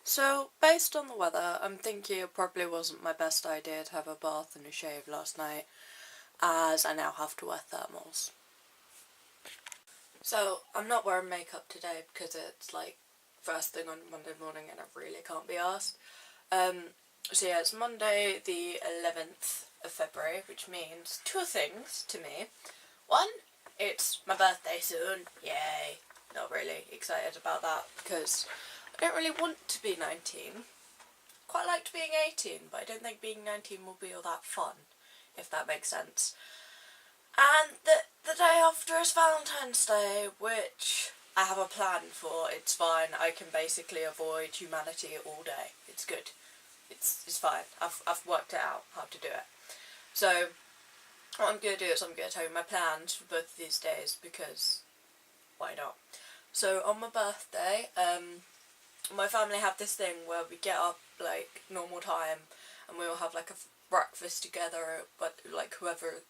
So, based on the weather, I'm thinking it probably wasn't my best idea to have a bath and a shave last night, as I now have to wear thermals. So, I'm not wearing makeup today because it's like first thing on Monday morning and I really can't be arsed. So yeah, it's Monday the 11th of February, which means two things to me. One, it's my birthday soon, yay. Not really excited about that because I don't really want to be 19. Quite liked being 18, but I don't think being 19 will be all that fun, if that makes sense. And the day after is Valentine's Day, which I have a plan for. It's fine. I can basically avoid humanity all day. It's good. It's fine. I've worked it out how to do it. So what I'm going to do is I'm going to tell you my plans for both of these days because why not? So on my birthday, my family have this thing where we get up like normal time and we all have like a breakfast together, but like whoever's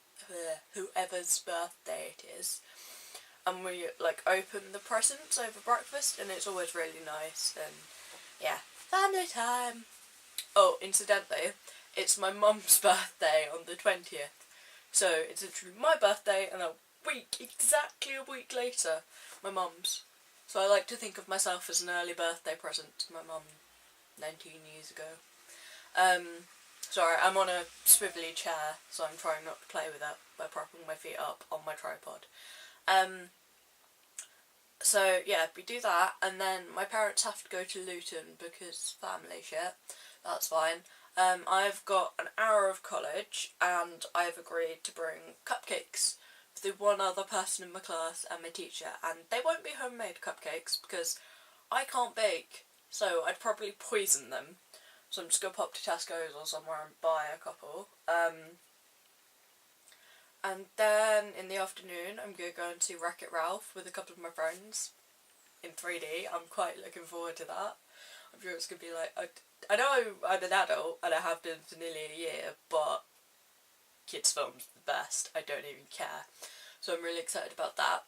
birthday it is, and we like open the presents over breakfast, and it's always really nice. And yeah, family time. Oh, incidentally, it's my mum's birthday on the 20th, so it's literally my birthday and exactly a week later, my mum's. So I like to think of myself as an early birthday present to my mum 19 years ago. Sorry, I'm on a swivelly chair, so I'm trying not to play with it by propping my feet up on my tripod. So yeah, we do that, and then my parents have to go to Luton because family shit. That's fine. I've got an hour of college, and I've agreed to bring cupcakes for the one other person in my class and my teacher, and they won't be homemade cupcakes because I can't bake, so I'd probably poison them. So I'm just going to pop to Tesco's or somewhere and buy a couple. And then in the afternoon I'm going to go and see Wreck-It Ralph with a couple of my friends in 3D. I'm quite looking forward to that. I'm sure it's going to be like, I know I'm an adult and I have been for nearly a year, but kids film's the best. I don't even care. So I'm really excited about that.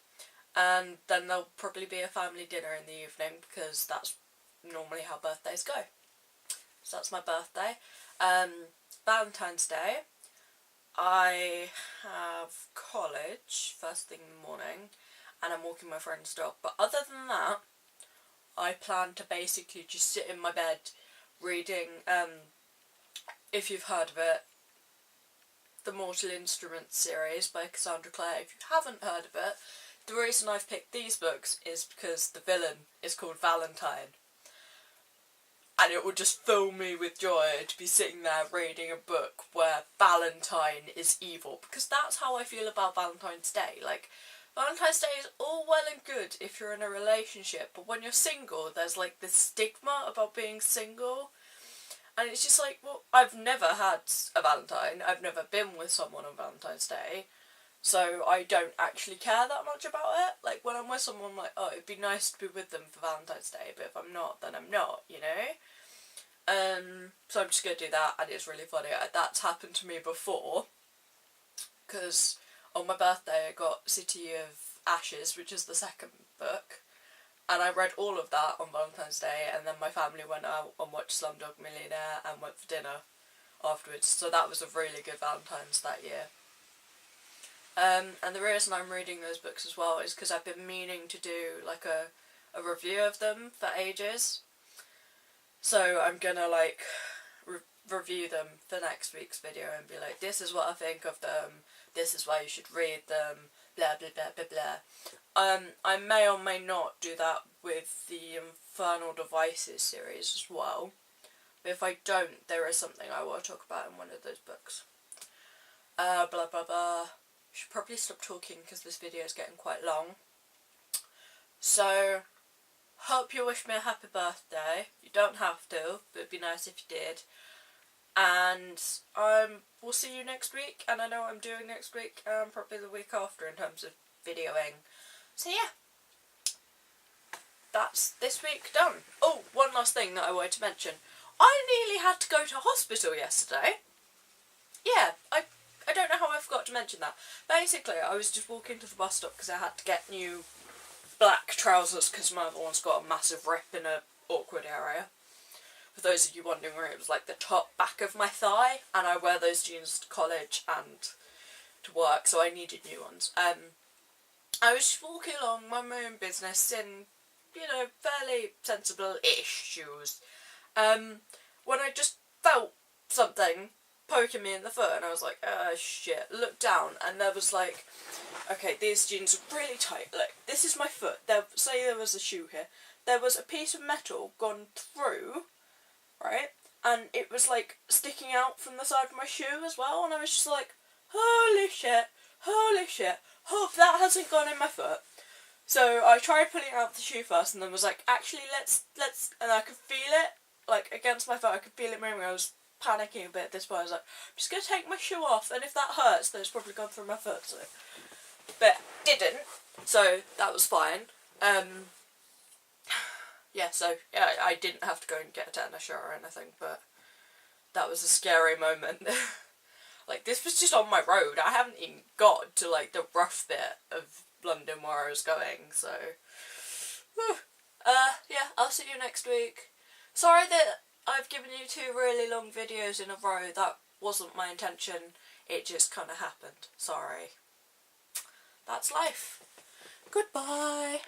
And then there'll probably be a family dinner in the evening because that's normally how birthdays go. So that's my birthday. Valentine's Day, I have college first thing in the morning and I'm walking my friend's dog. But other than that, I plan to basically just sit in my bed reading, if you've heard of it, the Mortal Instruments series by Cassandra Clare. If you haven't heard of it, the reason I've picked these books is because the villain is called Valentine. And it would just fill me with joy to be sitting there reading a book where Valentine is evil. Because that's how I feel about Valentine's Day. Like, Valentine's Day is all well and good if you're in a relationship. But when you're single, there's like this stigma about being single. And it's just like, well, I've never had a Valentine. I've never been with someone on Valentine's Day. So I don't actually care that much about it. Like, when I'm with someone, I'm like, oh, it'd be nice to be with them for Valentine's Day, but if I'm not, then I'm not, you know? So I'm just going to do that, and it's really funny. That's happened to me before, because on my birthday I got City of Ashes, which is the second book, and I read all of that on Valentine's Day, and then my family went out and watched Slumdog Millionaire and went for dinner afterwards, so that was a really good Valentine's that year. And the reason I'm reading those books as well is because I've been meaning to do like a review of them for ages. So I'm gonna like review them for next week's video and be like, this is what I think of them, this is why you should read them, blah blah blah blah blah. I may or may not do that with the Infernal Devices series as well. But if I don't, there is something I want to talk about in one of those books. Blah blah blah. Should probably stop talking because this video is getting quite long. So, hope you wish me a happy birthday. You don't have to, but it'd be nice if you did. And we'll see you next week, and I know what I'm doing next week, and probably the week after in terms of videoing. So yeah, that's this week done. Oh, one last thing that I wanted to mention. I nearly had to go to hospital yesterday. Yeah, I don't know how I forgot to mention that. Basically, I was just walking to the bus stop because I had to get new black trousers because my other one's got a massive rip in an awkward area. For those of you wondering where it was like the top back of my thigh, and I wear those jeans to college and to work, so I needed new ones. I was just walking along, minding my own business in, you know, fairly sensible-ish shoes, when I just felt something poking me in the foot, and I was like, oh shit, looked down, and there was like, okay, these jeans are really tight, like, this is my foot, say there was a shoe here, there was a piece of metal gone through, right, and it was like sticking out from the side of my shoe as well, and I was just like, holy shit, hope that hasn't gone in my foot. So I tried pulling out the shoe first, and then was like, actually, let's, and I could feel it, like, against my foot, I could feel it moving. I was panicking a bit at this point. I was like, I'm just going to take my shoe off, and if that hurts, then it's probably gone through my foot, so. But didn't, so that was fine. Yeah, so, yeah, I didn't have to go and get a tetanus shot or anything, but that was a scary moment. Like, this was just on my road. I haven't even got to, like, the rough bit of London where I was going, so. Yeah, I'll see you next week. Sorry that I've given you 2 really long videos in a row. That wasn't my intention. It just kind of happened. Sorry. That's life. Goodbye.